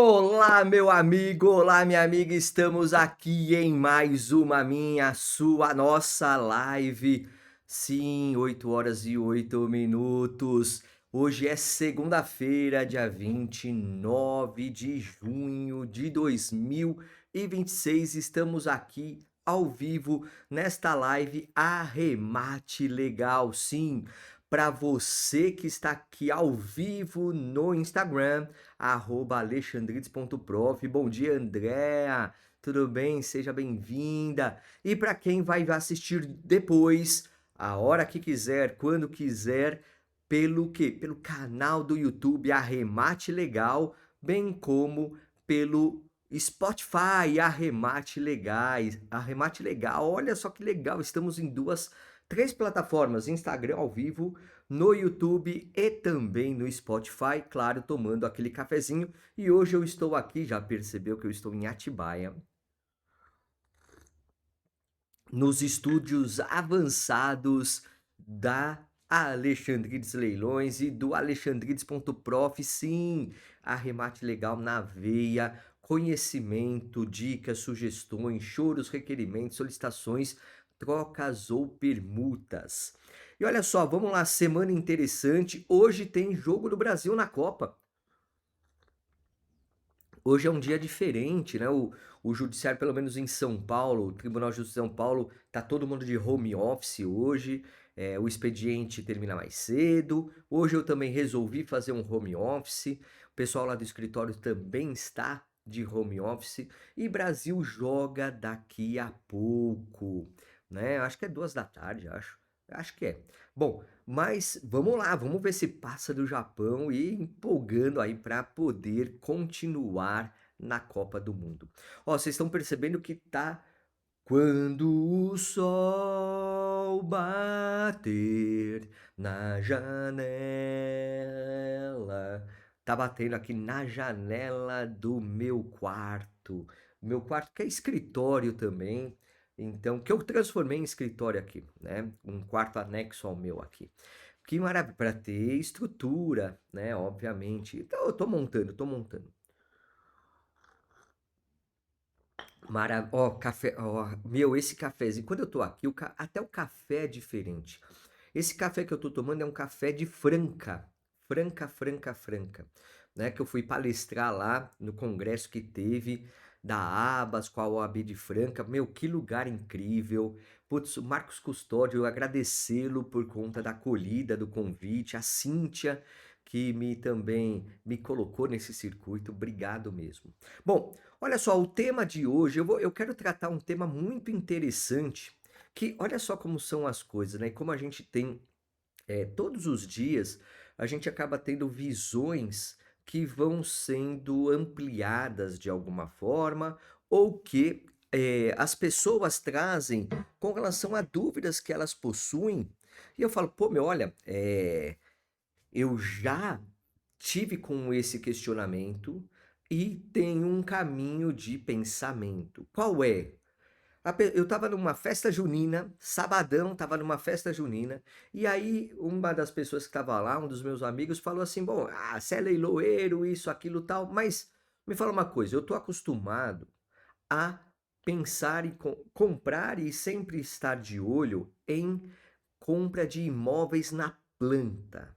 Olá, meu amigo, olá, minha amiga, estamos aqui em mais uma minha, sua, nossa live. Sim, 8 horas e 8 minutos. Hoje é segunda-feira, dia 29 de junho de 2026. Estamos aqui ao vivo nesta live Arremate Legal. Sim, para você que está aqui ao vivo no Instagram @alexandrides.prof. Bom dia, Andréa. Tudo bem? Seja bem-vinda. E para quem vai assistir depois, a hora que quiser, quando quiser, pelo quê? Pelo canal do YouTube Arremate Legal, bem como pelo Spotify Arremate Legais. Arremate Legal. Olha só que legal, estamos em três plataformas, Instagram ao vivo, no YouTube e também no Spotify, claro, tomando aquele cafezinho. E hoje eu estou aqui, já percebeu que eu estou em Atibaia, nos estúdios avançados da Alexandrides Leilões e do alexandrides.prof. Sim, arremate legal na veia, conhecimento, dicas, sugestões, choros, requerimentos, solicitações, trocas ou permutas. E olha só, vamos lá, semana interessante. Hoje tem jogo do Brasil na Copa. Hoje é um dia diferente, né? O judiciário, pelo menos em São Paulo, o Tribunal de Justiça de São Paulo, tá todo mundo de home office hoje. O expediente termina mais cedo. Hoje eu também resolvi fazer um home office. O pessoal lá do escritório também está de home office. E Brasil joga daqui a pouco, né? Acho que é 2 da tarde, acho. Acho que é. Bom, mas vamos lá, vamos ver se passa do Japão e empolgando aí para poder continuar na Copa do Mundo. Ó, vocês estão percebendo que tá quando o sol bater na janela. Tá batendo aqui na janela do meu quarto. Meu quarto que é escritório também. Então, que eu transformei em escritório aqui, né? Um quarto anexo ao meu aqui. Que maravilha, para ter estrutura, né? Obviamente. Então, eu tô montando, tô montando. Ó, café, ó, meu, esse cafezinho, quando eu tô aqui, até o café é diferente. Esse café que eu tô tomando é um café de Franca, Franca, né? Que eu fui palestrar lá no congresso que teve da Abas com a OAB de Franca. Meu, que lugar incrível. Putz, o Marcos Custódio, eu agradecê-lo por conta da acolhida, do convite, a Cíntia, que me também me colocou nesse circuito. Obrigado mesmo. Bom, olha só, o tema de hoje, eu quero tratar um tema muito interessante, que olha só como são as coisas, né? E como a gente tem, todos os dias, a gente acaba tendo visões que vão sendo ampliadas de alguma forma, ou que as pessoas trazem com relação a dúvidas que elas possuem. E eu falo, pô, meu, olha, eu já tive com esse questionamento e tenho um caminho de pensamento. Qual é? Eu estava numa festa junina, sabadão, estava numa festa junina, e aí uma das pessoas que estava lá, um dos meus amigos, falou assim: Bom, você é leiloeiro, isso, aquilo, tal, mas me fala uma coisa, eu estou acostumado a pensar e comprar e sempre estar de olho em compra de imóveis na planta.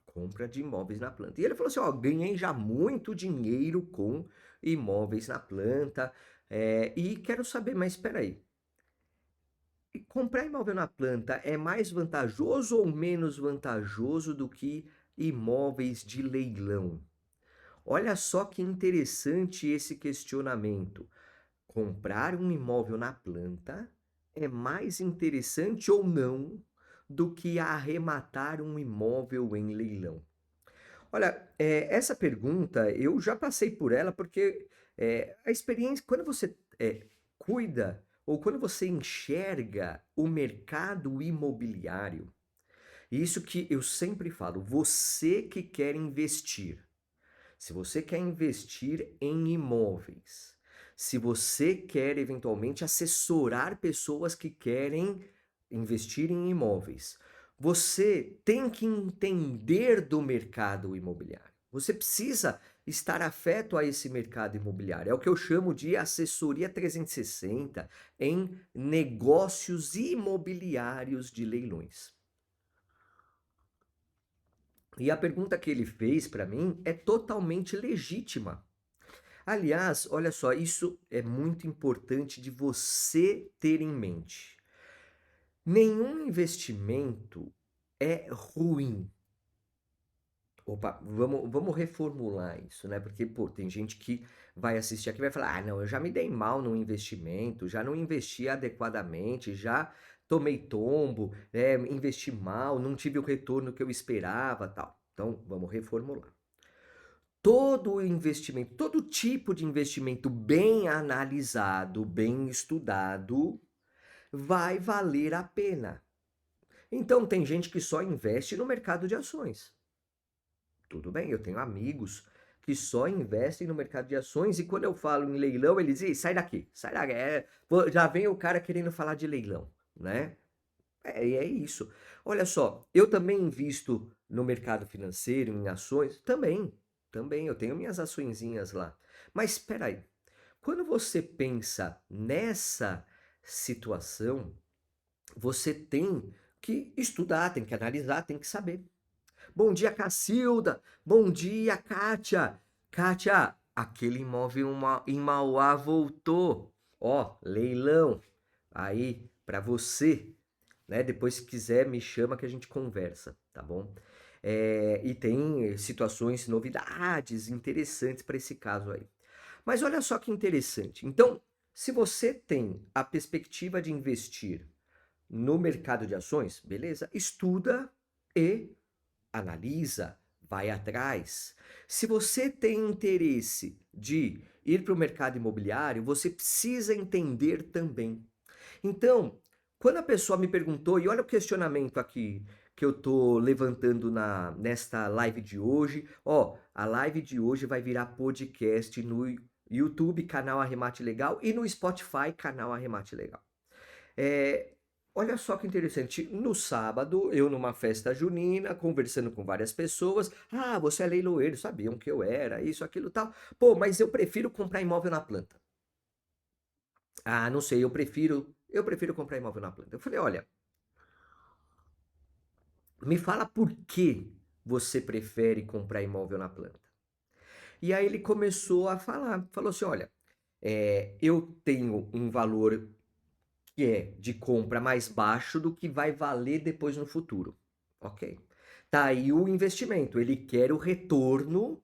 Compra de imóveis na planta. E ele falou assim: Ó, ganhei já muito dinheiro com imóveis na planta, e quero saber, mas espera aí. E comprar imóvel na planta é mais vantajoso ou menos vantajoso do que imóveis de leilão? Olha só que interessante esse questionamento. Comprar um imóvel na planta é mais interessante ou não do que arrematar um imóvel em leilão? Olha, essa pergunta eu já passei por ela porque a experiência, quando você cuida ou quando você enxerga o mercado imobiliário, e isso que eu sempre falo, você que quer investir, se você quer investir em imóveis, se você quer eventualmente assessorar pessoas que querem investir em imóveis, você tem que entender do mercado imobiliário. Você precisa estar afeto a esse mercado imobiliário. É o que eu chamo de assessoria 360 em negócios imobiliários de leilões. E a pergunta que ele fez para mim é totalmente legítima. Aliás, olha só, isso é muito importante de você ter em mente. Nenhum investimento é ruim. Opa, vamos reformular isso, né? Porque, pô, tem gente que vai assistir aqui e vai falar: ah, não, eu já me dei mal no investimento, já não investi adequadamente, já tomei tombo, investi mal, não tive o retorno que eu esperava, tal. Então, vamos reformular. Todo investimento, todo tipo de investimento bem analisado, bem estudado, vai valer a pena. Então, tem gente que só investe no mercado de ações. Tudo bem, eu tenho amigos que só investem no mercado de ações e quando eu falo em leilão, eles dizem, sai daqui, sai daqui. Já vem o cara querendo falar de leilão, né? É isso. Olha só, eu também invisto no mercado financeiro, em ações, também, eu tenho minhas açõezinhas lá. Mas espera aí, quando você pensa nessa situação, você tem que estudar, tem que analisar, tem que saber. Bom dia, Cacilda. Bom dia, Kátia. Kátia, aquele imóvel em Mauá voltou. Ó, leilão. Aí, para você, né? Depois, se quiser, me chama que a gente conversa, tá bom? E tem situações, novidades interessantes para esse caso aí. Mas olha só que interessante. Então, se você tem a perspectiva de investir no mercado de ações, beleza? Estuda e analisa, vai atrás. Se você tem interesse de ir para o mercado imobiliário, você precisa entender também. Então, quando a pessoa me perguntou, e olha o questionamento aqui que eu tô levantando nesta live de hoje, ó, a live de hoje vai virar podcast no YouTube, canal Arremate Legal, e no Spotify, canal Arremate Legal. É, olha só que interessante. No sábado, eu numa festa junina, conversando com várias pessoas. Ah, você é leiloeiro, sabiam que eu era, isso, aquilo, tal. Pô, mas eu prefiro comprar imóvel na planta. Ah, não sei, eu prefiro comprar imóvel na planta. Eu falei, olha, me fala por que você prefere comprar imóvel na planta. E aí ele começou a falar, falou assim, olha, eu tenho um valor que é de compra mais baixo do que vai valer depois no futuro. Ok. Tá aí o investimento. Ele quer o retorno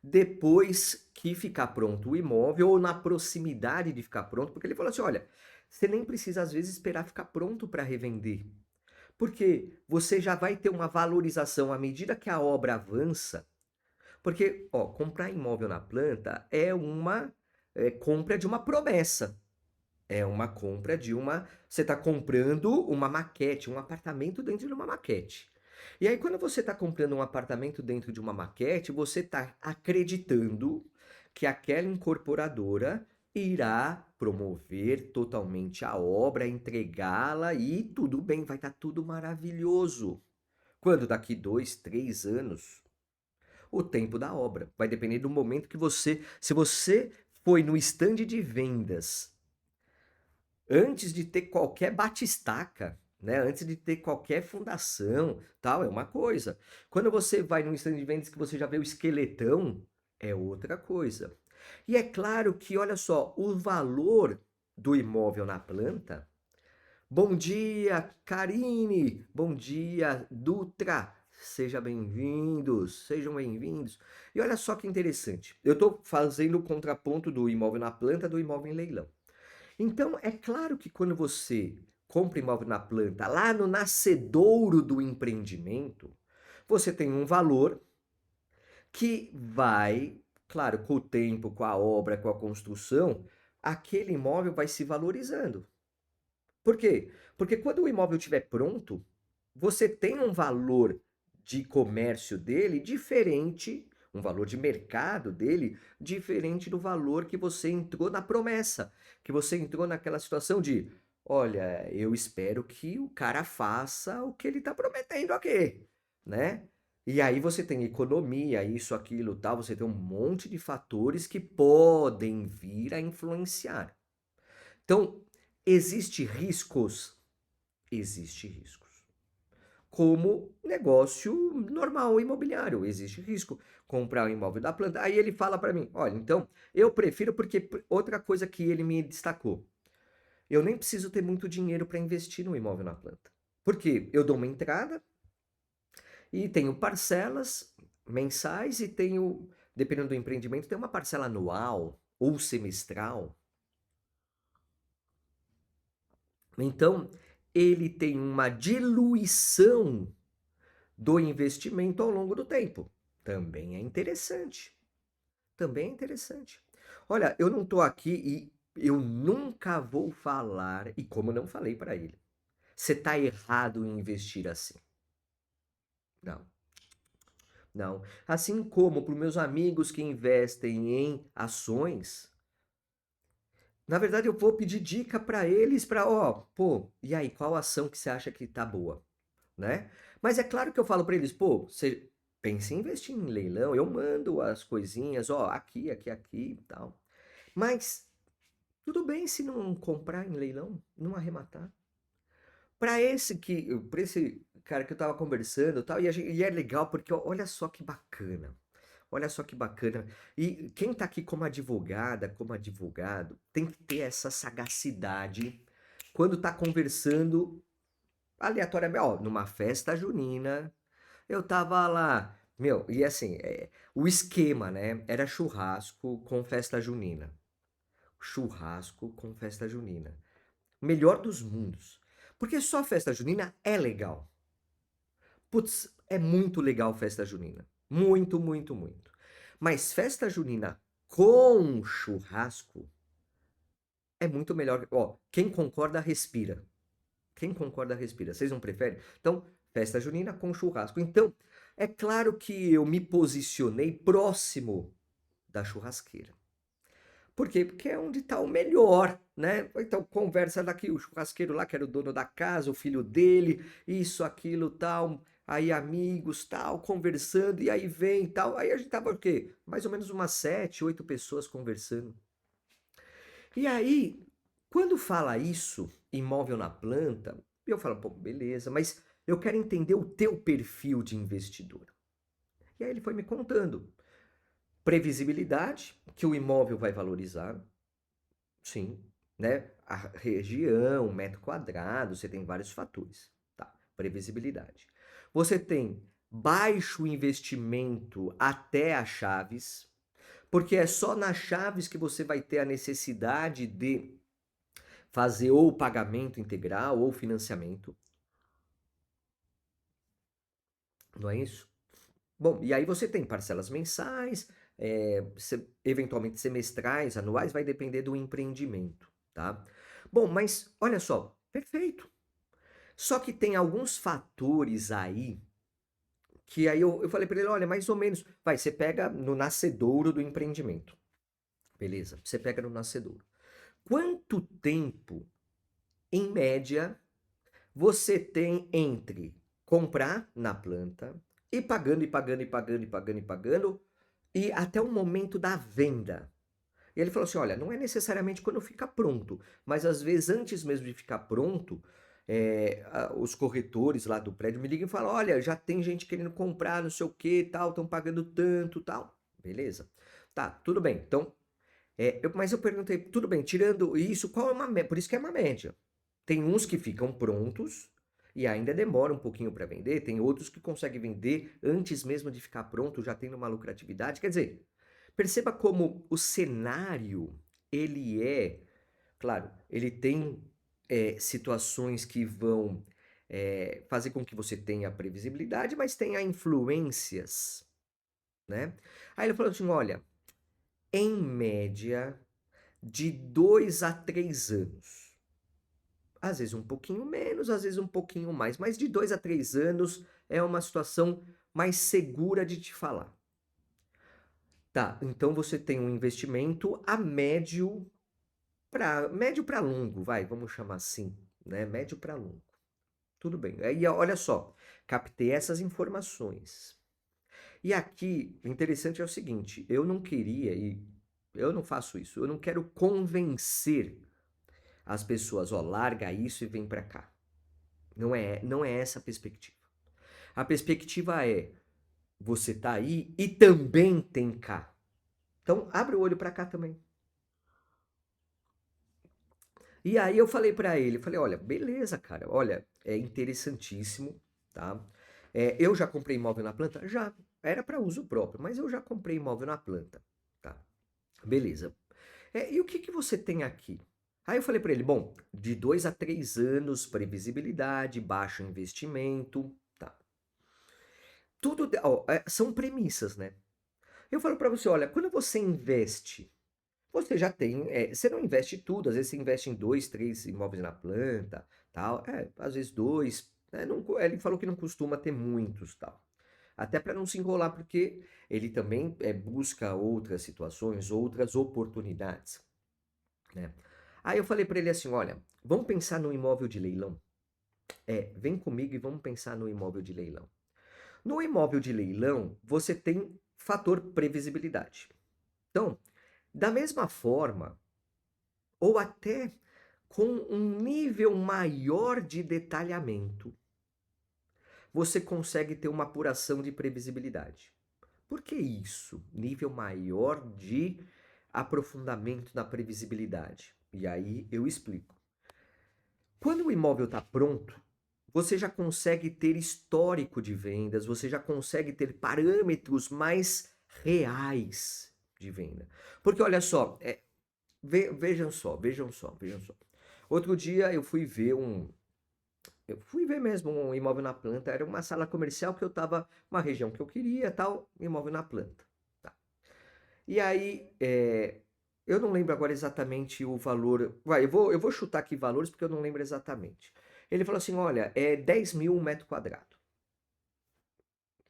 depois que ficar pronto o imóvel ou na proximidade de ficar pronto, porque ele falou assim: olha, você nem precisa às vezes esperar ficar pronto para revender. Porque você já vai ter uma valorização à medida que a obra avança. Porque, ó, comprar imóvel na planta é uma compra de uma promessa. É uma compra de uma. Você está comprando uma maquete, um apartamento dentro de uma maquete. E aí, quando você está comprando um apartamento dentro de uma maquete, você está acreditando que aquela incorporadora irá promover totalmente a obra, entregá-la e tudo bem, vai estar tudo maravilhoso. Quando daqui 2, 3 anos, o tempo da obra vai depender do momento que você. Se você foi no stand de vendas antes de ter qualquer batistaca, né? Antes de ter qualquer fundação, tal, é uma coisa. Quando você vai num stand de vendas que você já vê o esqueletão, é outra coisa. E é claro que, olha só, o valor do imóvel na planta. Bom dia, Karine! Bom dia, Dutra! Sejam bem-vindos. E olha só que interessante. Eu estou fazendo o contraponto do imóvel na planta do imóvel em leilão. Então, é claro que quando você compra imóvel na planta, lá no nascedouro do empreendimento, você tem um valor que vai, claro, com o tempo, com a obra, com a construção, aquele imóvel vai se valorizando. Por quê? Porque quando o imóvel estiver pronto, você tem um valor de comércio dele diferente, um valor de mercado dele diferente do valor que você entrou na promessa, que você entrou naquela situação de, olha, eu espero que o cara faça o que ele está prometendo aqui, né? E aí você tem economia, isso, aquilo, tal, você tem um monte de fatores que podem vir a influenciar. Então, existe riscos? Existe riscos. Como negócio normal imobiliário, existe risco. Comprar um imóvel da planta. Aí ele fala para mim, olha, então eu prefiro porque outra coisa que ele me destacou, eu nem preciso ter muito dinheiro para investir no imóvel na planta. Porque eu dou uma entrada e tenho parcelas mensais e tenho, dependendo do empreendimento, tem uma parcela anual ou semestral. Então, ele tem uma diluição do investimento ao longo do tempo. Também é interessante. Também é interessante. Olha, eu não estou aqui e eu nunca vou falar, e como não falei para ele, você está errado em investir assim. Não, não. Assim como para os meus amigos que investem em ações, na verdade eu vou pedir dica para eles para, ó, pô, e aí, qual ação que você acha que tá boa? Né? Mas é claro que eu falo para eles, pô, você pensa em investir em leilão, eu mando as coisinhas, ó, aqui, aqui, aqui e tal. Mas tudo bem se não comprar em leilão, não arrematar. Para esse cara que eu tava conversando, e tal, e é legal porque ó, olha só que bacana. Olha só que bacana. E quem tá aqui como advogada, como advogado, tem que ter essa sagacidade quando tá conversando aleatoriamente, ó, numa festa junina, eu tava lá, meu, e assim, o esquema, né? Era churrasco com festa junina. Churrasco com festa junina. Melhor dos mundos. Porque só festa junina é legal. Putz, é muito legal festa junina. Muito, muito, muito. Mas festa junina com churrasco é muito melhor. Ó, quem concorda, respira. Quem concorda, respira. Vocês não preferem? Então, festa junina com churrasco. Então, é claro que eu me posicionei próximo da churrasqueira. Por quê? Porque é onde está o melhor, né? Então, conversa daqui, o churrasqueiro lá, que era o dono da casa, o filho dele, isso, aquilo, tal, aí amigos, tal, conversando, e aí vem, tal. Aí a gente tava o quê? Mais ou menos umas 7, 8 pessoas conversando. E aí, quando fala isso, imóvel na planta, eu falo, pô, beleza, mas eu quero entender o teu perfil de investidor. E aí ele foi me contando. Previsibilidade, que o imóvel vai valorizar, sim, né? A região, metro quadrado, você tem vários fatores, tá? Previsibilidade. Você tem baixo investimento até as chaves, porque é só nas chaves que você vai ter a necessidade de fazer ou pagamento integral ou financiamento, não é isso? Bom, e aí você tem parcelas mensais, eventualmente semestrais, anuais, vai depender do empreendimento, tá? Bom, mas olha só, perfeito. Só que tem alguns fatores aí que aí eu falei para ele, olha, mais ou menos, vai, você pega no nascedouro do empreendimento, beleza? Você pega no nascedouro. Quanto tempo, em média, você tem entre comprar na planta e pagando e pagando e pagando e pagando e pagando e até o momento da venda. E ele falou assim: olha, não é necessariamente quando fica pronto, mas às vezes antes mesmo de ficar pronto, os corretores lá do prédio me ligam e falam: olha, já tem gente querendo comprar, não sei o que, tal, estão pagando tanto, tal. Beleza? Tá, tudo bem. Então, mas eu perguntei, tudo bem, tirando isso, qual é uma média? Por isso que é uma média. Tem uns que ficam prontos e ainda demora um pouquinho para vender, tem outros que conseguem vender antes mesmo de ficar pronto, já tendo uma lucratividade. Quer dizer, perceba como o cenário, ele é, claro, ele tem situações que vão fazer com que você tenha previsibilidade, mas tenha influências, né? Aí ele falou assim, olha, em média, de 2 a 3 anos. Às vezes um pouquinho menos, às vezes um pouquinho mais, mas de 2 a 3 anos é uma situação mais segura de te falar. Tá, então você tem um investimento a médio para longo, vai, vamos chamar assim, né? Médio para longo. Tudo bem. Aí olha só, captei essas informações. E aqui, o interessante é o seguinte, eu não queria, e eu não faço isso, eu não quero convencer as pessoas, ó, larga isso e vem para cá. Não é essa a perspectiva. A perspectiva é, você tá aí e também tem cá. Então, abre o olho para cá também. E aí eu falei para ele, falei, olha, beleza, cara, olha, é interessantíssimo, tá? Eu já comprei imóvel na planta? Já, era para uso próprio, mas eu já comprei imóvel na planta, tá? Beleza. E o que que você tem aqui? Aí eu falei para ele, bom, de 2 a 3 anos, previsibilidade, baixo investimento, tá? Tudo, ó, são premissas, né? Eu falo para você, olha, quando você investe, você já tem, você não investe tudo, às vezes você investe em 2, 3 imóveis na planta, tal, às vezes 2, né, ele falou que não costuma ter muitos, tal. Até para não se enrolar, porque ele também busca outras situações, outras oportunidades, né? Aí eu falei para ele assim, olha, vamos pensar no imóvel de leilão? Vem comigo e vamos pensar no imóvel de leilão. No imóvel de leilão, você tem fator previsibilidade. Então, da mesma forma, ou até com um nível maior de detalhamento, você consegue ter uma apuração de previsibilidade. Por que isso? Nível maior de aprofundamento na previsibilidade. E aí eu explico. Quando o imóvel está pronto, você já consegue ter histórico de vendas, você já consegue ter parâmetros mais reais de venda. Porque olha só, vejam só. Outro dia eu fui ver mesmo um imóvel na planta, era uma sala comercial que eu tava, uma região que eu queria, tal, imóvel na planta. Tá. E aí, eu não lembro agora exatamente o valor, eu vou chutar aqui valores porque eu não lembro exatamente. Ele falou assim, olha, é 10 mil um metro quadrado,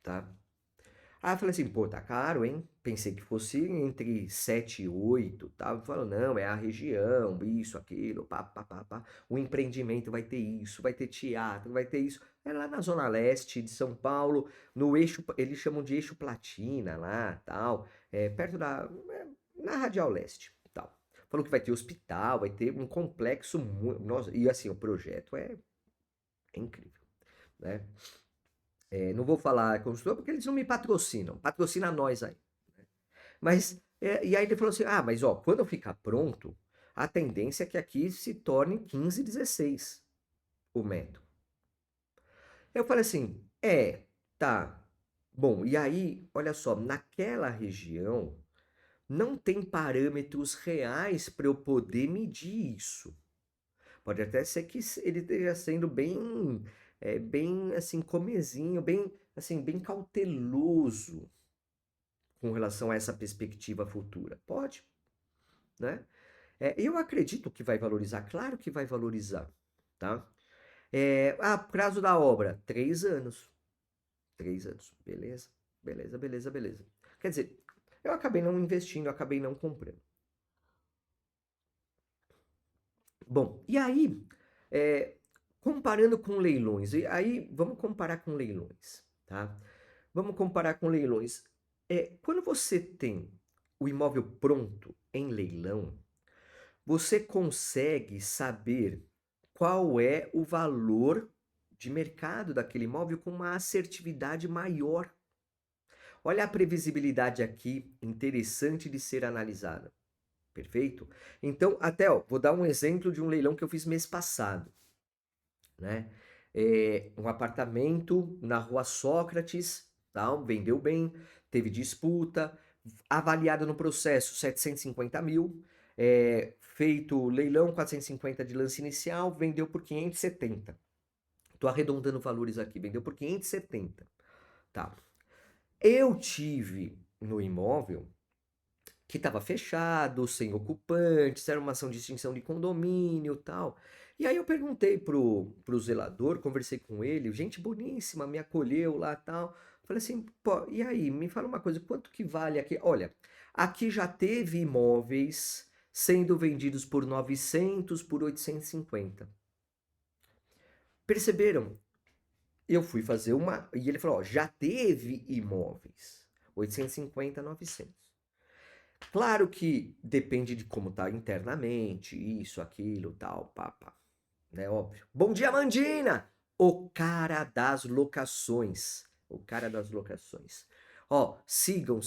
tá? Aí eu falei assim, pô, tá caro, hein? Pensei que fosse entre 7 e 8, tá? Ele falou, não, é a região, isso, aquilo, pá, pá, pá, pá. O empreendimento vai ter isso, vai ter teatro, vai ter isso. É lá na Zona Leste de São Paulo, no eixo, eles chamam de eixo Platina lá, tal, perto na Radial Leste, tal. Falou que vai ter hospital, vai ter um complexo, nossa, e assim, o projeto é incrível, né? Não vou falar construtor porque eles não me patrocinam. Patrocina nós aí. Mas, e aí ele falou assim: ah, mas ó, quando eu ficar pronto, a tendência é que aqui se torne 15, 16 o metro. Eu falei assim: tá. Bom, e aí, olha só, naquela região não tem parâmetros reais para eu poder medir isso. Pode até ser que ele esteja sendo bem assim, comezinho, bem, assim, bem cauteloso com relação a essa perspectiva futura. Pode, né? Eu acredito que vai valorizar, claro que vai valorizar, tá? Prazo da obra, 3 anos. 3 anos, beleza, beleza, beleza, beleza. Quer dizer, eu acabei não investindo, eu acabei não comprando. Bom, e aí, é, comparando com leilões, e aí vamos comparar com leilões, tá? Vamos comparar com leilões. Quando você tem o imóvel pronto em leilão, você consegue saber qual é o valor de mercado daquele imóvel com uma assertividade maior. Olha a previsibilidade aqui, interessante de ser analisada. Perfeito? Então, até ó, vou dar um exemplo de um leilão que eu fiz mês passado, né? Um apartamento na Rua Sócrates, tal, vendeu bem, teve disputa, avaliado no processo 750 mil, feito leilão 450 de lance inicial, vendeu por 570. Estou arredondando valores aqui, vendeu por 570. Tá. Eu tive no imóvel que estava fechado, sem ocupantes, era uma ação de extinção de condomínio, tal. E aí eu perguntei pro zelador, conversei com ele, gente boníssima, me acolheu lá, tal. Falei assim, pô, e aí, me fala uma coisa, quanto que vale aqui? Olha, aqui já teve imóveis sendo vendidos por 900, por 850. Perceberam? Eu fui fazer uma. E ele falou: ó, já teve imóveis. 850, 900. Claro que depende de como tá internamente, isso, aquilo, tal, pá, pá, né, óbvio. Bom dia, Mandina! O cara das locações. O cara das locações. Ó, sigam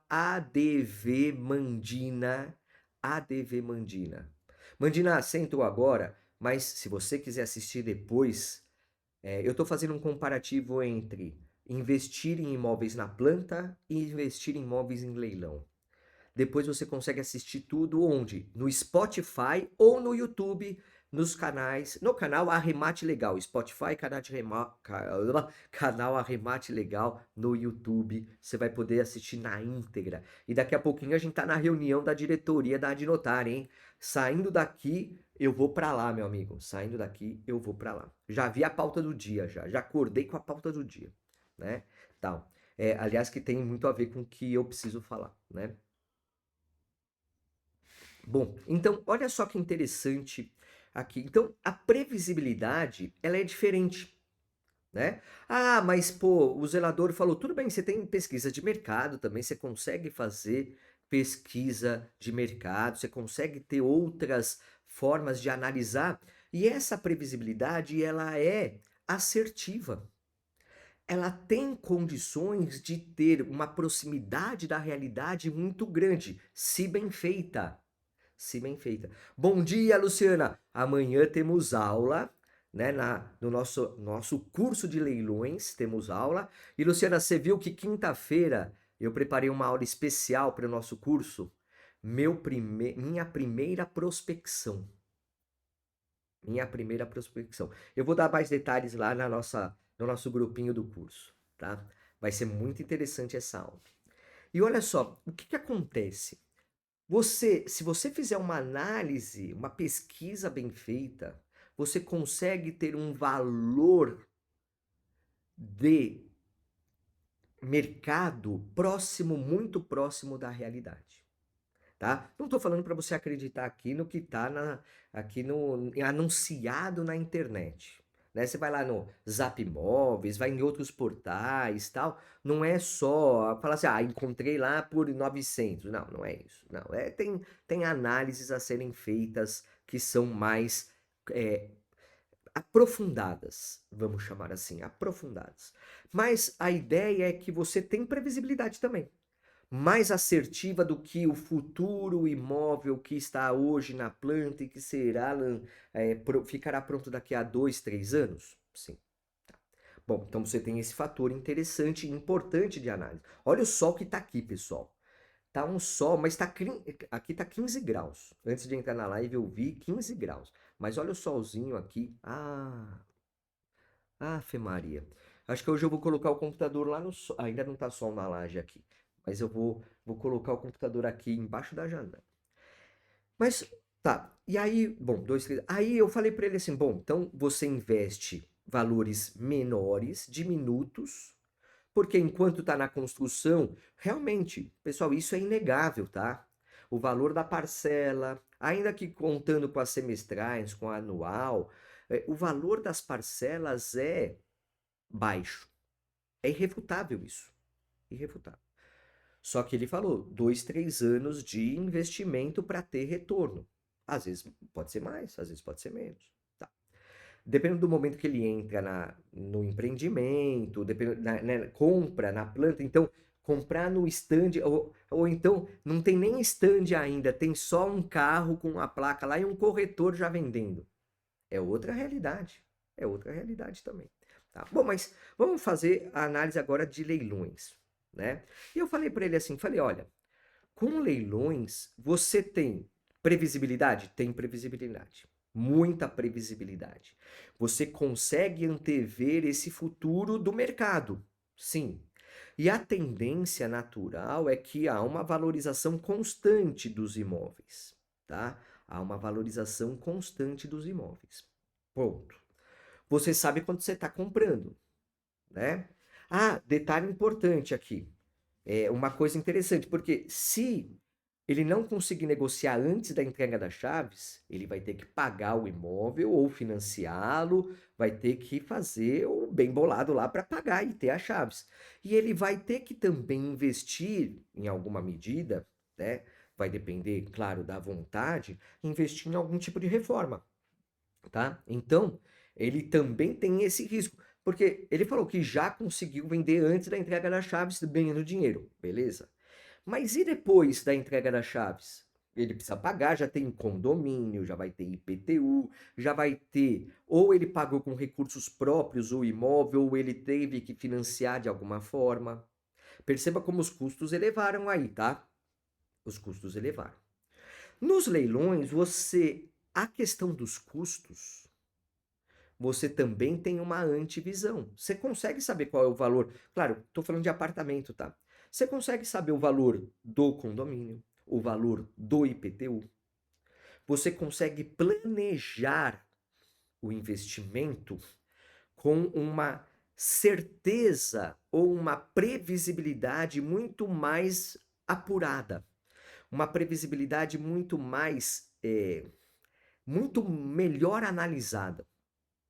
@advmandina, advmandina. Mandina, você entrou agora, mas se você quiser assistir depois, eu estou fazendo um comparativo entre investir em imóveis na planta e investir em imóveis em leilão. Depois você consegue assistir tudo onde? No Spotify ou no YouTube, nos canais, no canal Arremate Legal, Spotify, canal Arremate Legal no YouTube, você vai poder assistir na íntegra. E daqui a pouquinho a gente tá na reunião da diretoria da Adnotar, hein? Saindo daqui, eu vou para lá, meu amigo. Saindo daqui, eu vou para lá. Já vi a pauta do dia, já acordei com a pauta do dia, né? Tal. Aliás, que tem muito a ver com o que eu preciso falar, né? Bom, então olha só que interessante aqui. Então a previsibilidade, ela é diferente, né? Ah, mas pô, o zelador falou, tudo bem, você tem pesquisa de mercado também, você consegue fazer pesquisa de mercado, você consegue ter outras formas de analisar, e essa previsibilidade, ela é assertiva. Ela tem condições de ter uma proximidade da realidade muito grande, se bem feita. Se bem feita. Bom dia, Luciana. Amanhã temos aula, né? No nosso curso de leilões temos aula. E Luciana, você viu que quinta-feira eu preparei uma aula especial para o nosso curso? Minha primeira prospecção. Minha primeira prospecção. Eu vou dar mais detalhes lá no nosso grupinho do curso, tá? Vai ser muito interessante essa aula. E olha só, o que que acontece? Se você fizer uma análise, uma pesquisa bem feita, você consegue ter um valor de mercado próximo, muito próximo da realidade, tá? Não estou falando para você acreditar aqui no que está aqui no anunciado na internet, né? Você vai lá no Zap Imóveis, vai em outros portais, tal. Não é só falar assim, encontrei lá por 900. Não, não é isso. Não, tem análises a serem feitas que são mais é, aprofundadas, vamos chamar assim, aprofundadas. Mas a ideia é que você tem previsibilidade também mais assertiva do que o futuro imóvel que está hoje na planta e que ficará pronto daqui a 2, 3 anos? Sim. Bom, então você tem esse fator interessante e importante de análise. Olha o sol que está aqui, pessoal. Tá um sol, mas aqui tá 15 graus. Antes de entrar na live eu vi 15 graus. Mas olha o solzinho aqui. Ave Maria. Acho que hoje eu vou colocar o computador lá no sol. Ainda não tá sol na laje aqui. Mas eu vou colocar o computador aqui embaixo da janela. Mas tá. E aí, bom, 2, 3. Aí eu falei para ele assim: bom, então você investe valores menores, diminutos, porque enquanto tá na construção, realmente, pessoal, isso é inegável, tá? O valor da parcela, ainda que contando com as semestrais, com a anual, o valor das parcelas é baixo. É irrefutável isso. Irrefutável. Só que ele falou 2, 3 anos de investimento para ter retorno. Às vezes pode ser mais, às vezes pode ser menos. Tá. Dependendo do momento que ele entra no empreendimento, né, compra na planta, então comprar no stand, ou então não tem nem stand ainda, tem só um carro com a placa lá e um corretor já vendendo. É outra realidade. É outra realidade também. Tá? Bom, mas vamos fazer a análise agora de leilões, né? E eu falei para ele assim, falei, olha, com leilões você tem previsibilidade? Tem previsibilidade. Muita previsibilidade. Você consegue antever esse futuro do mercado. Sim. E a tendência natural é que há uma valorização constante dos imóveis, tá? Há uma valorização constante dos imóveis. Ponto. Você sabe quanto você está comprando, né? Detalhe importante aqui. É uma coisa interessante, porque se ele não conseguir negociar antes da entrega das chaves, ele vai ter que pagar o imóvel ou financiá-lo, vai ter que fazer o bem bolado lá para pagar e ter as chaves. E ele vai ter que também investir em alguma medida, né? Vai depender, claro, da vontade, investir em algum tipo de reforma, tá? Então, ele também tem esse risco, porque ele falou que já conseguiu vender antes da entrega das chaves ganhando dinheiro, beleza? Mas e depois da entrega das chaves? Ele precisa pagar, já tem condomínio, já vai ter IPTU, já vai ter, ou ele pagou com recursos próprios o imóvel, ou ele teve que financiar de alguma forma. Perceba como os custos elevaram aí, tá? Os custos elevaram. Nos leilões, a questão dos custos, você também tem uma antivisão. Você consegue saber qual é o valor. Claro, estou falando de apartamento, tá? Você consegue saber o valor do condomínio, o valor do IPTU. Você consegue planejar o investimento com uma certeza ou uma previsibilidade muito mais apurada, uma previsibilidade muito melhor analisada.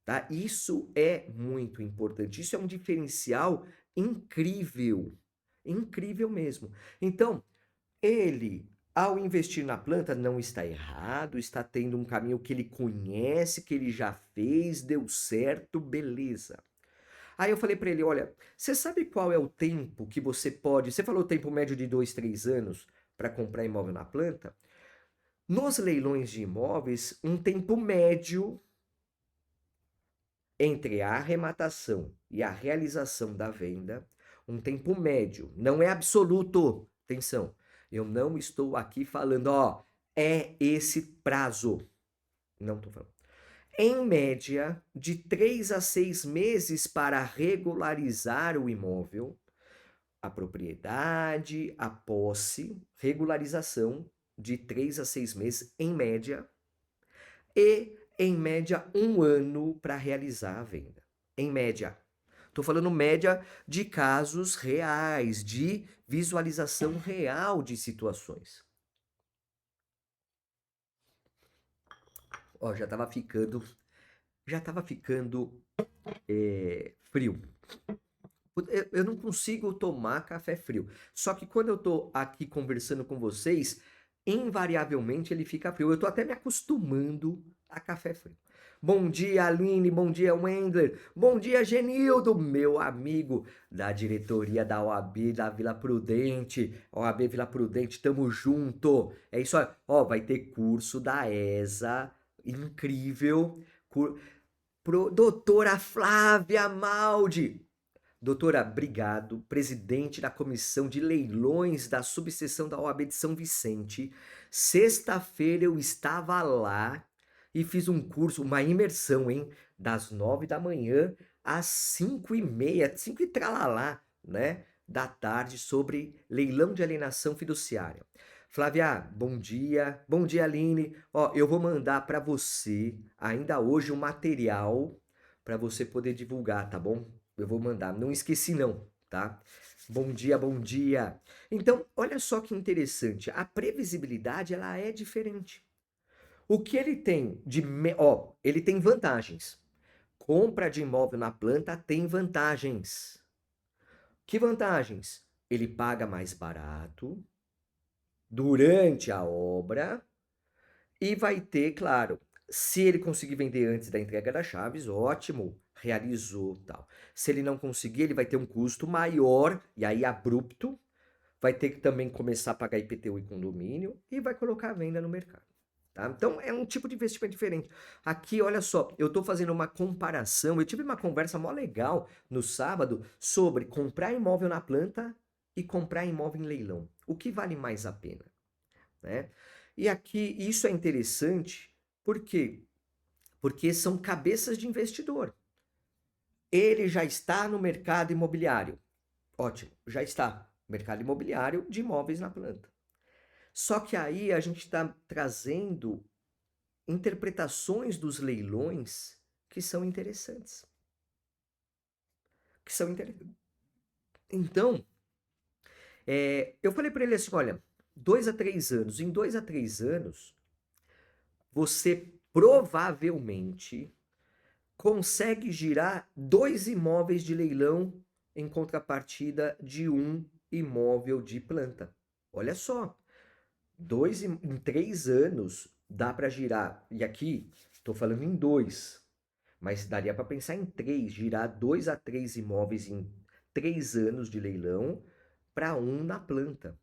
Tá? Isso é muito importante. Isso é um diferencial incrível. Incrível mesmo. Então, ele, ao investir na planta, não está errado, está tendo um caminho que ele conhece, que ele já fez, deu certo, beleza. Aí eu falei para ele: olha, você sabe qual é o tempo que você pode. Você falou o tempo médio de 2, 3 anos para comprar imóvel na planta? Nos leilões de imóveis, um tempo médio entre a arrematação e a realização da venda, um tempo médio, não é absoluto. Atenção, eu não estou aqui falando, ó, é esse prazo. Não estou falando. Em média, de 3 a 6 meses para regularizar o imóvel, a propriedade, a posse, regularização de 3 a 6 meses, em média, e, em média, 1 ano para realizar a venda. Em média. Estou falando média de casos reais, de visualização real de situações. Ó, já estava ficando frio. Eu não consigo tomar café frio. Só que quando eu tô aqui conversando com vocês, invariavelmente ele fica frio. Eu tô até me acostumando a café frio. Bom dia, Aline. Bom dia, Wendler. Bom dia, Genildo, meu amigo da diretoria da OAB da Vila Prudente. OAB Vila Prudente, tamo junto. É isso aí. Ó, vai ter curso da ESA, incrível. Doutora Flávia Maldi. Doutora, obrigado, presidente da comissão de leilões da subseção da OAB de São Vicente. Sexta-feira eu estava lá e fiz um curso, uma imersão, hein? Das 9 da manhã às 5h30, 5 e tralalá, né? Da tarde, sobre leilão de alienação fiduciária. Flávia, bom dia. Bom dia, Aline. Ó, eu vou mandar para você ainda hoje um material para você poder divulgar, tá bom? Eu vou mandar. Não esqueci não, tá? Bom dia, bom dia. Então, olha só que interessante. A previsibilidade, ela é diferente. O que ele tem ó, ele tem vantagens. Compra de imóvel na planta tem vantagens. Que vantagens? Ele paga mais barato durante a obra e vai ter, claro, se ele conseguir vender antes da entrega das chaves, ótimo, realizou, tal. Se ele não conseguir, ele vai ter um custo maior e aí abrupto, vai ter que também começar a pagar IPTU e condomínio e vai colocar a venda no mercado. Tá? Então é um tipo de investimento diferente. Aqui, olha só, eu estou fazendo uma comparação. Eu tive uma conversa mó legal no sábado sobre comprar imóvel na planta e comprar imóvel em leilão. O que vale mais a pena? Né? E aqui isso é interessante, por quê? Porque são cabeças de investidor. Ele já está no mercado imobiliário. Ótimo, já está. Mercado imobiliário de imóveis na planta. Só que aí a gente está trazendo interpretações dos leilões que são interessantes. Então, eu falei para ele assim, olha, 2 a 3 anos. Em 2 a 3 anos, você provavelmente consegue girar 2 imóveis de leilão em contrapartida de um imóvel de planta. Olha só, em 3 anos dá para girar, e aqui estou falando em 2, mas daria para pensar em 3, girar 2 a 3 imóveis em 3 anos de leilão para um na planta.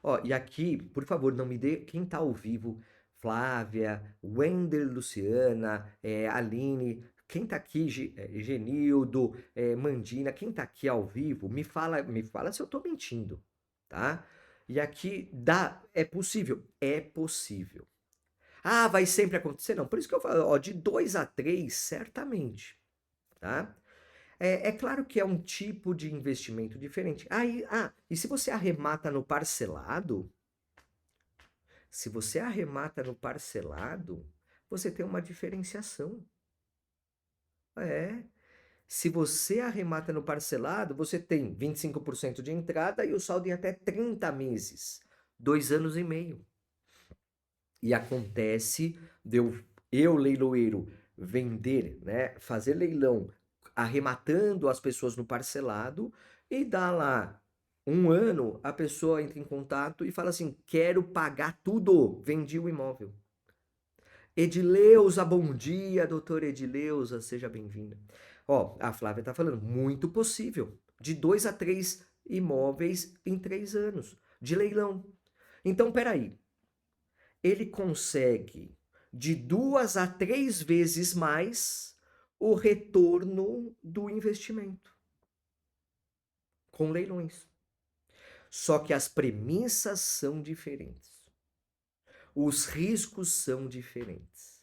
Ó, e aqui, por favor, não me dê. Quem tá ao vivo, Flávia, Wender, Luciana, Aline, quem tá aqui, Genildo, Mandina, quem tá aqui ao vivo, me fala se eu tô mentindo, tá? E aqui é possível? É possível. Ah, vai sempre acontecer? Não, por isso que eu falo, ó, de 2 a 3, certamente, tá? É claro que é um tipo de investimento diferente. E se você arremata no parcelado, você tem uma diferenciação. É. Se você arremata no parcelado, você tem 25% de entrada e o saldo em até 30 meses, 2 anos e meio. E acontece de eu leiloeiro, vender, né, fazer leilão, arrematando as pessoas no parcelado e dá lá 1 ano, a pessoa entra em contato e fala assim: quero pagar tudo, vendi o imóvel. Edileuza, bom dia, doutora Edileuza, seja bem-vinda. Ó, a Flávia tá falando, muito possível, de 2 a 3 imóveis em 3 anos, de leilão. Então, peraí, ele consegue de 2 a 3 vezes mais o retorno do investimento com leilões. Só que as premissas são diferentes. Os riscos são diferentes.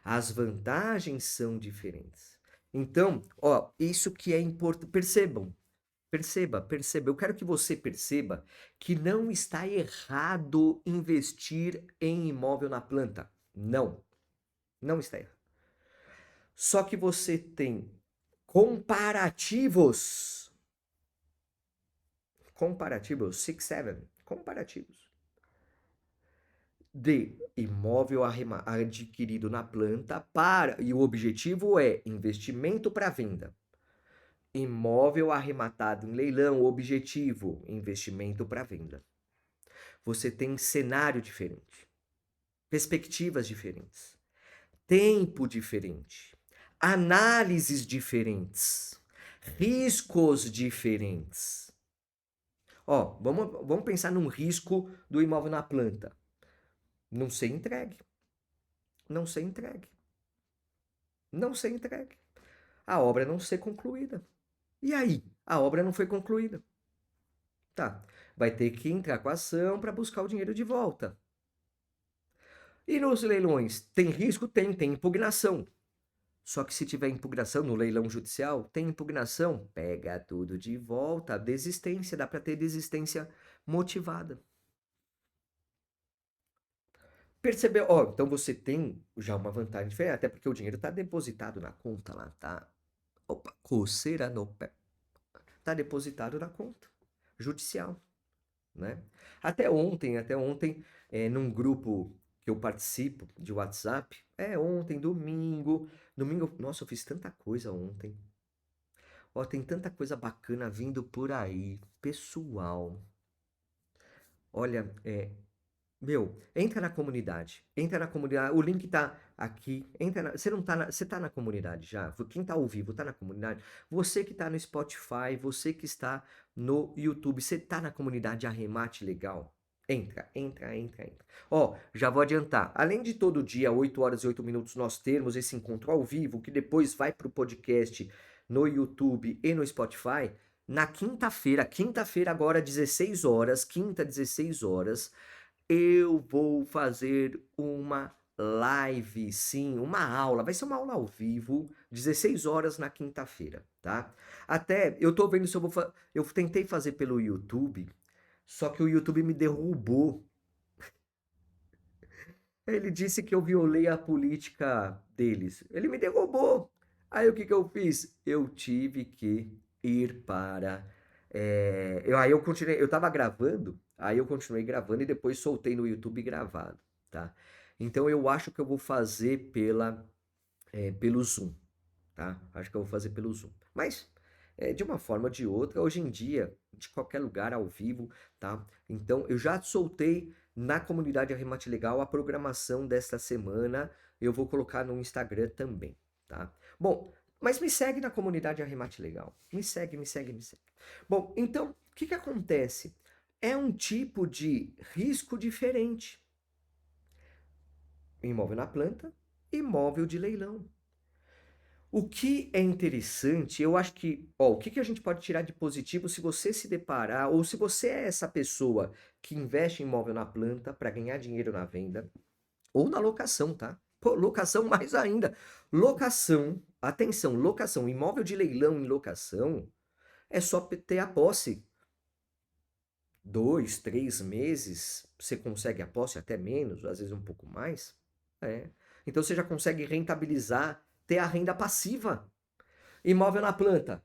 As vantagens são diferentes. Então, ó, isso que é importante. Perceba. Eu quero que você perceba que não está errado investir em imóvel na planta. Não, não está errado. Só que você tem comparativos, 6, 7, comparativos de imóvel adquirido na planta e o objetivo é investimento para venda. Imóvel arrematado em leilão, objetivo, investimento para venda. Você tem cenário diferente, perspectivas diferentes, tempo diferente, análises diferentes, riscos diferentes. Ó, vamos pensar num risco do imóvel na planta. Não ser entregue. Não ser entregue. Não ser entregue. A obra não ser concluída. E aí? A obra não foi concluída. Tá. Vai ter que entrar com a ação para buscar o dinheiro de volta. E nos leilões, tem risco? Tem impugnação. Só que se tiver impugnação no leilão judicial, tem impugnação, pega tudo de volta. Desistência, dá para ter desistência motivada. Percebeu? Ó, então você tem já uma vantagem diferente, até porque o dinheiro está depositado na conta lá, tá? Opa, coceira no pé. Está depositado na conta judicial, né? Até ontem, num grupo que eu participo de WhatsApp, ontem, domingo, nossa, eu fiz tanta coisa ontem. Ó, tem tanta coisa bacana vindo por aí, pessoal. Olha, entra na comunidade, o link tá aqui, você não tá você tá na comunidade já? Quem tá ao vivo tá na comunidade? Você que tá no Spotify, você que está no YouTube, você tá na comunidade Arremate Legal? Entra. Ó, já vou adiantar, além de todo dia, 8 horas e 8 minutos, nós termos esse encontro ao vivo, que depois vai pro podcast no YouTube e no Spotify, na quinta-feira agora 16 horas, quinta 16 horas, eu vou fazer uma live, sim, uma aula. Vai ser uma aula ao vivo, 16 horas na quinta-feira, tá? Até eu tô vendo se eu eu tentei fazer pelo YouTube, só que o YouTube me derrubou. Ele disse que eu violei a política deles. Ele me derrubou. Aí o que que eu fiz? Eu tive que ir para. Aí eu continuei, eu tava gravando. Aí eu continuei gravando e depois soltei no YouTube gravado, tá? Então eu acho que eu vou fazer pelo Zoom, tá? Acho que eu vou fazer pelo Zoom. Mas, de uma forma ou de outra, hoje em dia, de qualquer lugar, ao vivo, tá? Então, eu já soltei na comunidade Arremate Legal a programação desta semana. Eu vou colocar no Instagram também, tá? Bom, mas me segue na comunidade Arremate Legal. Me segue, me segue, me segue. Bom, então, o que que acontece? É um tipo de risco diferente. Imóvel na planta, imóvel de leilão. O que é interessante, eu acho que, ó, o que que a gente pode tirar de positivo se você se deparar, ou se você é essa pessoa que investe em imóvel na planta para ganhar dinheiro na venda, ou na locação, tá? Pô, locação mais ainda. Locação, atenção, locação, imóvel de leilão em locação, é só ter a posse. 2, 3 meses, você consegue a posse até menos, às vezes um pouco mais. É. Então você já consegue rentabilizar, ter a renda passiva. Imóvel na planta.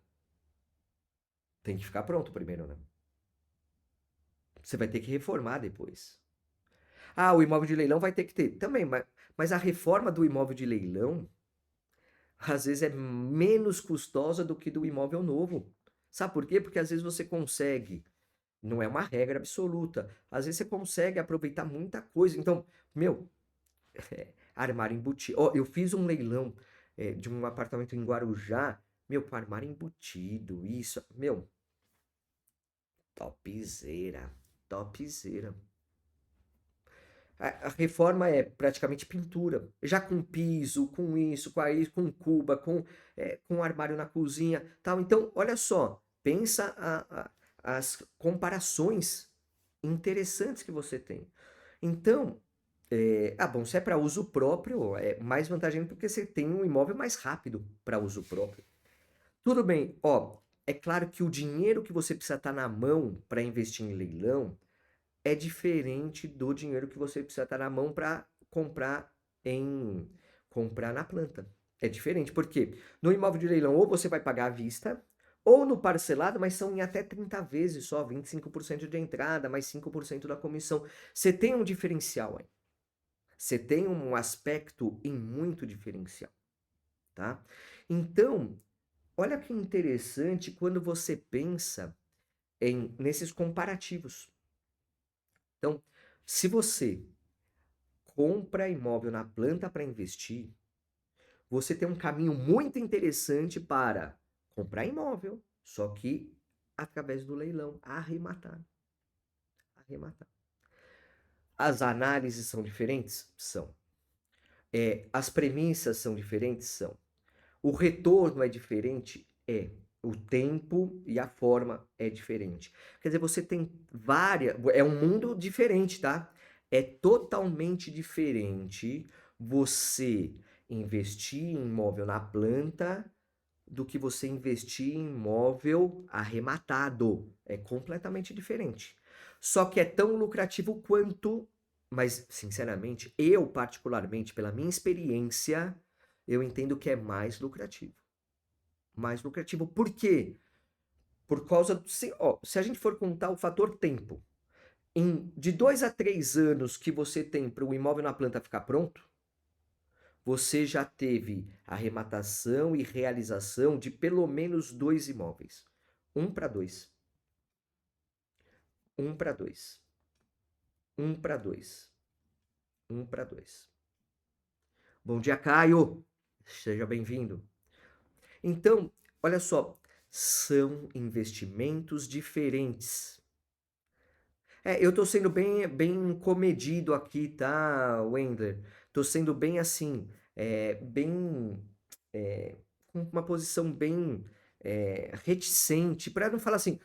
Tem que ficar pronto primeiro, né? Você vai ter que reformar depois. Ah, o imóvel de leilão vai ter que ter. Também, mas a reforma do imóvel de leilão, às vezes, é menos custosa do que do imóvel novo. Sabe por quê? Porque às vezes você consegue. Não é uma regra absoluta. Às vezes você consegue aproveitar muita coisa. Então, meu, armário embutido. Ó, eu fiz um leilão de um apartamento em Guarujá. Meu, com armário embutido. Isso. Meu, topzera. Topzera. A reforma é praticamente pintura, já com piso, com isso, com cuba, com armário na cozinha, tal. Então, olha só, pensa as comparações interessantes que você tem. Então, bom, se é para uso próprio, é mais vantajoso porque você tem um imóvel mais rápido para uso próprio. Tudo bem, ó, é claro que o dinheiro que você precisa estar na mão para investir em leilão é diferente do dinheiro que você precisa estar na mão para em comprar na planta. É diferente, porque no imóvel de leilão ou você vai pagar à vista, ou no parcelado, mas são em até 30 vezes só, 25% de entrada, mais 5% da comissão. Você tem um diferencial aí. Você tem um aspecto em muito diferencial, tá? Então, olha que interessante quando você pensa nesses comparativos. Então, se você compra imóvel na planta para investir, você tem um caminho muito interessante para comprar imóvel, só que através do leilão, arrematar, arrematar. As análises são diferentes? São. As premissas são diferentes? São. O retorno é diferente? É. O tempo e a forma é diferente. Quer dizer, você tem várias. É um mundo diferente, tá? É totalmente diferente você investir em imóvel na planta do que você investir em imóvel arrematado. É completamente diferente. Só que é tão lucrativo quanto. Mas, sinceramente, eu, particularmente, pela minha experiência, eu entendo que é mais lucrativo. Mais lucrativo. Por quê? Por causa do. Se a gente for contar o fator tempo, de 2 a 3 anos que você tem para o imóvel na planta ficar pronto, você já teve arrematação e realização de pelo menos 2 imóveis. 1 para 2. 1 para 2. 1 para 2. 1 para 2. Bom dia, Caio. Seja bem-vindo. Então, olha só, são investimentos diferentes. Eu tô sendo bem comedido aqui, tá, Wender? Tô sendo bem assim, é, com uma posição bem reticente, para não falar assim,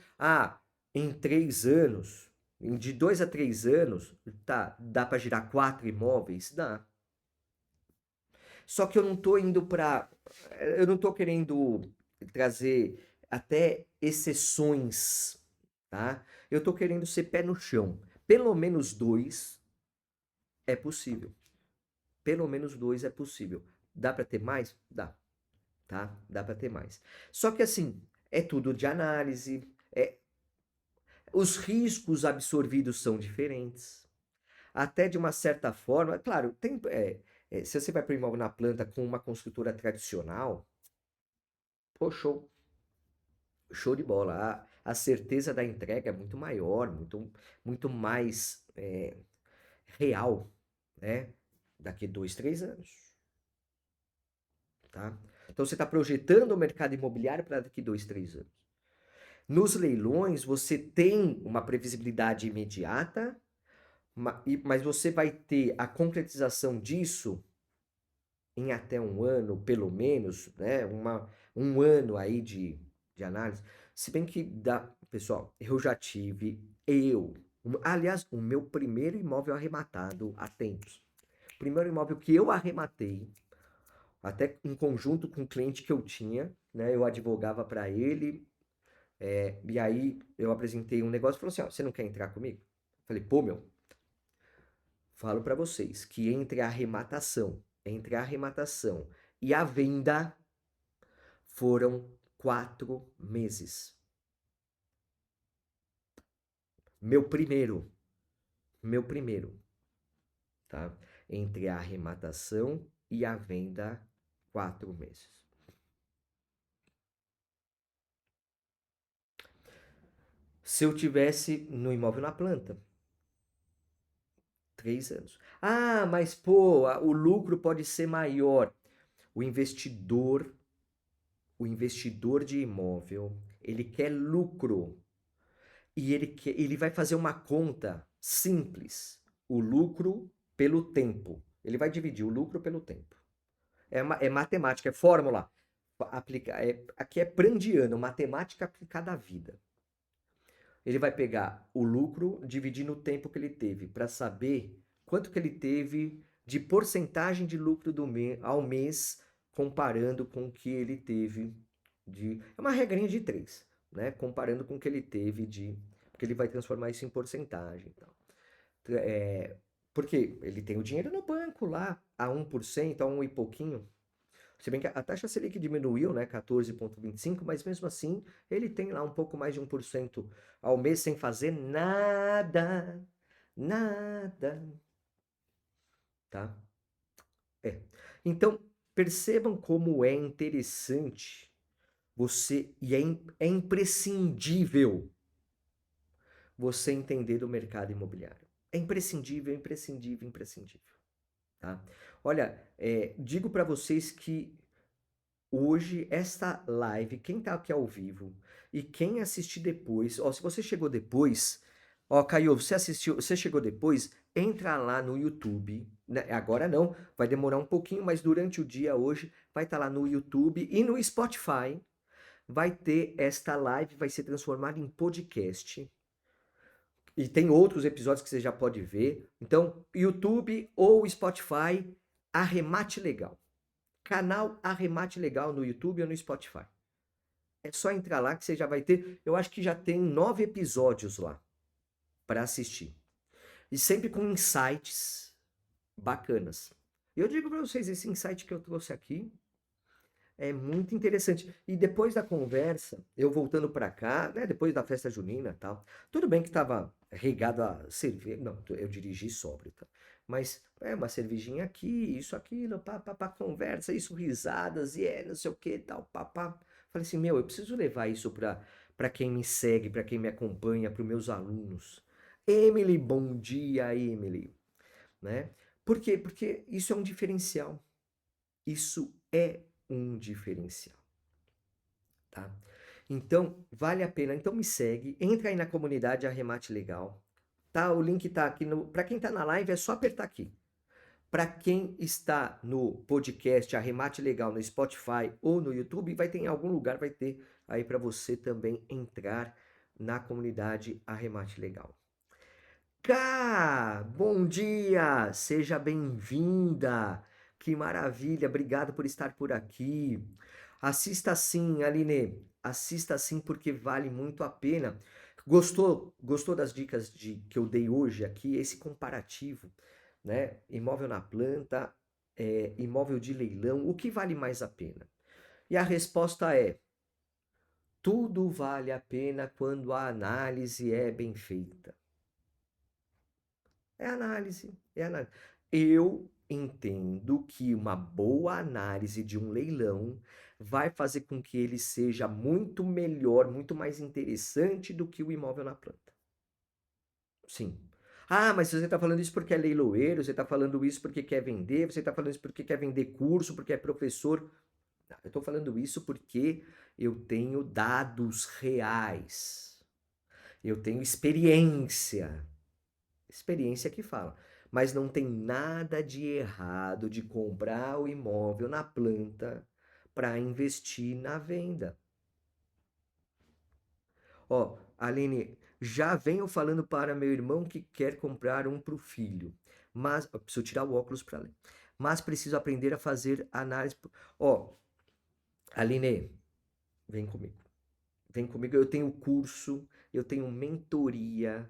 em 3 anos, de 2 a 3 anos, tá, dá para girar 4 imóveis? Dá. Só que eu não tô querendo trazer até exceções, tá? Eu tô querendo ser pé no chão. Pelo menos 2 é possível. Pelo menos 2 é possível. Dá para ter mais? Dá, tá? Dá para ter mais. Só que assim, é tudo de análise. Os riscos absorvidos são diferentes. Até de uma certa forma, claro, se você vai para o imóvel na planta com uma construtora tradicional, pô, show de bola. A certeza da entrega é muito maior, muito mais real, né? Daqui 2, 3 anos, tá? Então você está projetando o mercado imobiliário para daqui 2, 3 anos. Nos leilões, você tem uma previsibilidade imediata, mas você vai ter a concretização disso em até um ano, pelo menos, né? Um ano aí de análise. Se bem que pessoal, eu já tive, aliás, o meu primeiro imóvel arrematado há tempos. Primeiro imóvel que eu arrematei, até em conjunto com o cliente que eu tinha, né? Eu advogava para ele, e aí eu apresentei um negócio e falou assim: ó, você não quer entrar comigo? Falei, pô, meu, falo para vocês que entre a arrematação e a venda foram 4 meses. Meu primeiro, meu primeiro, tá? Entre a arrematação e a venda, 4 meses. Se eu tivesse no imóvel na planta, 3 anos. Ah, mas pô, o lucro pode ser maior. O investidor, o investidor de imóvel, ele quer lucro. E ele vai fazer uma conta simples. O lucro pelo tempo. Ele vai dividir o lucro pelo tempo. É matemática, é fórmula. Aqui é prandiano, matemática aplicada à vida. Ele vai pegar o lucro, dividir no tempo que ele teve, para saber quanto que ele teve de porcentagem de lucro ao mês, comparando com o que ele teve de. É uma regrinha de 3, né? Comparando com o que ele teve de. Porque ele vai transformar isso em porcentagem. Então. Porque ele tem o dinheiro no banco lá, a 1%, a 1 e pouquinho. Se bem que a taxa Selic diminuiu, né, 14,25, mas mesmo assim ele tem lá um pouco mais de 1% ao mês sem fazer nada, nada, tá? É. Então, percebam como é interessante é imprescindível você entender do mercado imobiliário. É imprescindível, imprescindível, imprescindível, tá? Olha, digo para vocês que hoje, esta live, quem tá aqui ao vivo e quem assistir depois, ó, se você chegou depois, ó, Caio, você chegou depois, entra lá no YouTube, né? Agora não, vai demorar um pouquinho, mas durante o dia hoje vai estar lá no YouTube e no Spotify, vai ter esta live, vai ser transformada em podcast. E tem outros episódios que você já pode ver. Então, YouTube ou Spotify, Arremate Legal. Canal Arremate Legal no YouTube ou no Spotify. É só entrar lá que você já vai ter. Eu acho que já tem 9 episódios lá para assistir. E sempre com insights bacanas. E eu digo para vocês, esse insight que eu trouxe aqui é muito interessante. E depois da conversa, eu voltando para cá, né, depois da festa junina e tal, tudo bem que tava regado a cerveja, não, eu dirigi sóbrio, tá? Mas uma cervejinha aqui, isso, aquilo, pá, conversa, isso, risadas, e não sei o que, tal, pá. Falei assim, meu, eu preciso levar isso para quem me segue, para quem me acompanha, para os meus alunos. Emily, bom dia, Emily, né? Por quê? Porque isso é um diferencial. Isso é um diferencial, tá? Então, vale a pena. Então me segue, entra aí na comunidade Arremate Legal, tá? O link tá aqui para quem tá na live é só apertar aqui. Para quem está no podcast Arremate Legal no Spotify ou no YouTube, vai ter em algum lugar vai ter aí para você também entrar na comunidade Arremate Legal. Cá, bom dia, seja bem-vinda. Que maravilha, obrigado por estar por aqui. Assista sim, Aline, assista sim porque vale muito a pena. Gostou das dicas que eu dei hoje aqui? Esse comparativo, né? Imóvel na planta, imóvel de leilão, o que vale mais a pena? E a resposta é Tudo vale a pena quando a análise é bem feita. É análise, é análise. Eu entendo que uma boa análise de um leilão vai fazer com que ele seja muito melhor, muito mais interessante do que o imóvel na planta. Sim. Ah, mas você está falando isso porque é leiloeiro, você está falando isso porque quer vender, você está falando isso porque quer vender curso, porque é professor. Não, eu estou falando isso porque eu tenho dados reais. Eu tenho experiência. Experiência que fala. Mas não tem nada de errado de comprar o imóvel na planta para investir na venda. Ó, Aline, já venho falando para meu irmão que quer comprar um para o filho, mas eu preciso tirar o óculos para ler. Mas preciso aprender a fazer análise. Ó, Aline, vem comigo. Vem comigo, eu tenho curso, eu tenho mentoria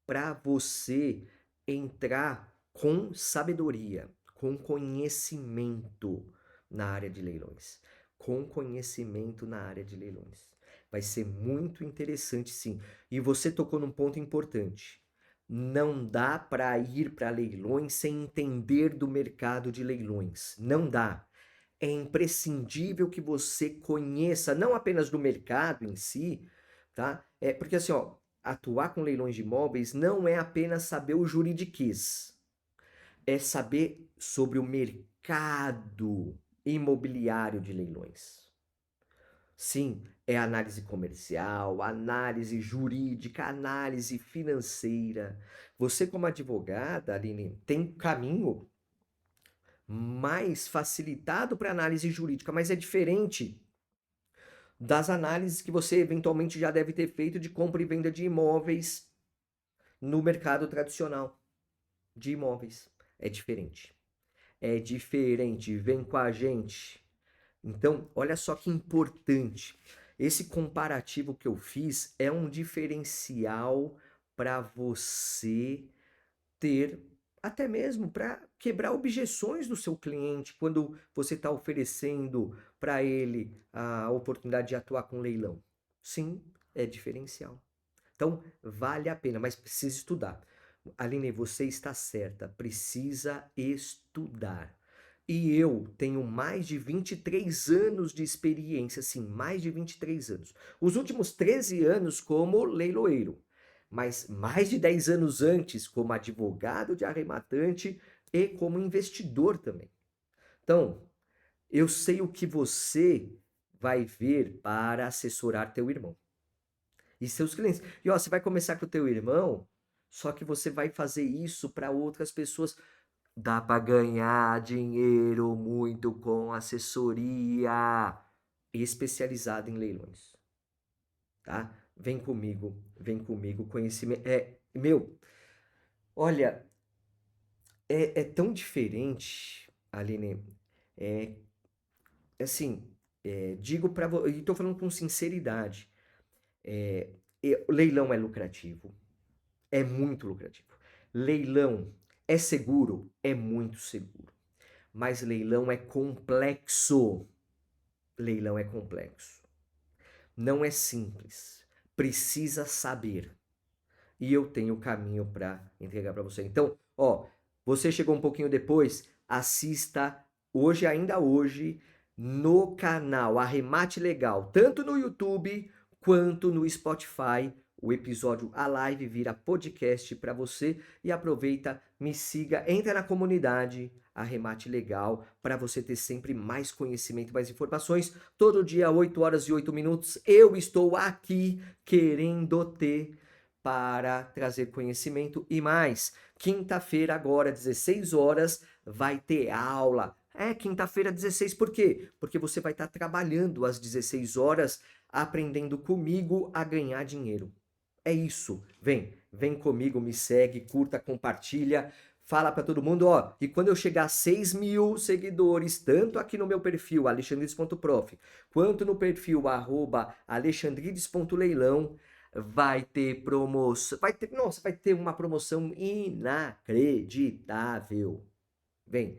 para você entrar com sabedoria, com conhecimento na área de leilões. Com conhecimento na área de leilões. Vai ser muito interessante, sim. E você tocou num ponto importante. Não dá para ir para leilões sem entender do mercado de leilões. Não dá. É imprescindível que você conheça não apenas do mercado em si, tá? É porque assim, ó, atuar com leilões de imóveis não é apenas saber o juridiquês, é saber sobre o mercado imobiliário de leilões. Sim, é análise comercial, análise jurídica, análise financeira. Você, como advogada, Aline, tem caminho mais facilitado para análise jurídica, mas é diferente das análises que você eventualmente já deve ter feito de compra e venda de imóveis no mercado tradicional de imóveis. É diferente. É diferente. Vem com a gente. Então, olha só que importante. Esse comparativo que eu fiz é um diferencial para você ter, até mesmo para quebrar objeções do seu cliente quando você está oferecendo para ele a oportunidade de atuar com leilão. Sim, é diferencial. Então, vale a pena, mas precisa estudar. Aline, você está certa, precisa estudar. E eu tenho mais de 23 anos de experiência, sim, mais de 23 anos. Os últimos 13 anos como leiloeiro, mas mais de 10 anos antes como advogado de arrematante e como investidor também. Então, eu sei o que você vai ver para assessorar teu irmão e seus clientes. E ó, você vai começar com o teu irmão, só que você vai fazer isso para outras pessoas. Dá para ganhar dinheiro muito com assessoria especializada em leilões, tá? Vem comigo, conhecimento. Meu, olha, é tão diferente, Aline. É assim, digo para você, e tô falando com sinceridade. É, leilão é lucrativo, é muito lucrativo. Leilão é seguro, é muito seguro. Mas leilão é complexo. Leilão é complexo. Não é simples. Precisa saber. E eu tenho o caminho para entregar para você. Então, ó, você chegou um pouquinho depois, assista hoje, ainda hoje, no canal Arremate Legal, tanto no YouTube quanto no Spotify. O episódio, a live vira podcast para você e aproveita, me siga, entra na comunidade Arremate Legal para você ter sempre mais conhecimento, mais informações. Todo dia, 8 horas e 8 minutos, eu estou aqui querendo ter para trazer conhecimento e mais. Quinta-feira, agora, 16 horas, vai ter aula. É, quinta-feira, 16, por quê? Porque você vai estar trabalhando às 16 horas, aprendendo comigo a ganhar dinheiro. É isso. Vem comigo, me segue, curta, compartilha. Fala para todo mundo, ó. E quando eu chegar a 6.000 seguidores, tanto aqui no meu perfil, alexandrides.prof, quanto no perfil @alexandrides.leilão, vai ter promoção. Nossa, vai ter uma promoção inacreditável. Vem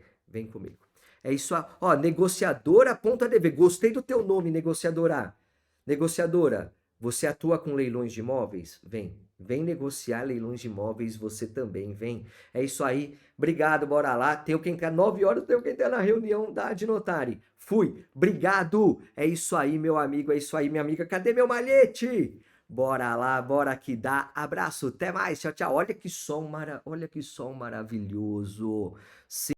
comigo. É isso, ó, negociadora.dv. Gostei do teu nome, negociadora. Negociadora, você atua com leilões de imóveis? Vem negociar leilões de imóveis, você também vem. É isso aí. Obrigado, bora lá. Tenho que entrar 9 horas, tenho que entrar na reunião da Adnotari. Fui. Obrigado. É isso aí, meu amigo, é isso aí, minha amiga. Cadê meu malhete? Bora lá, bora que dá. Abraço, até mais. Tchau, tchau. Olha que som maravilhoso.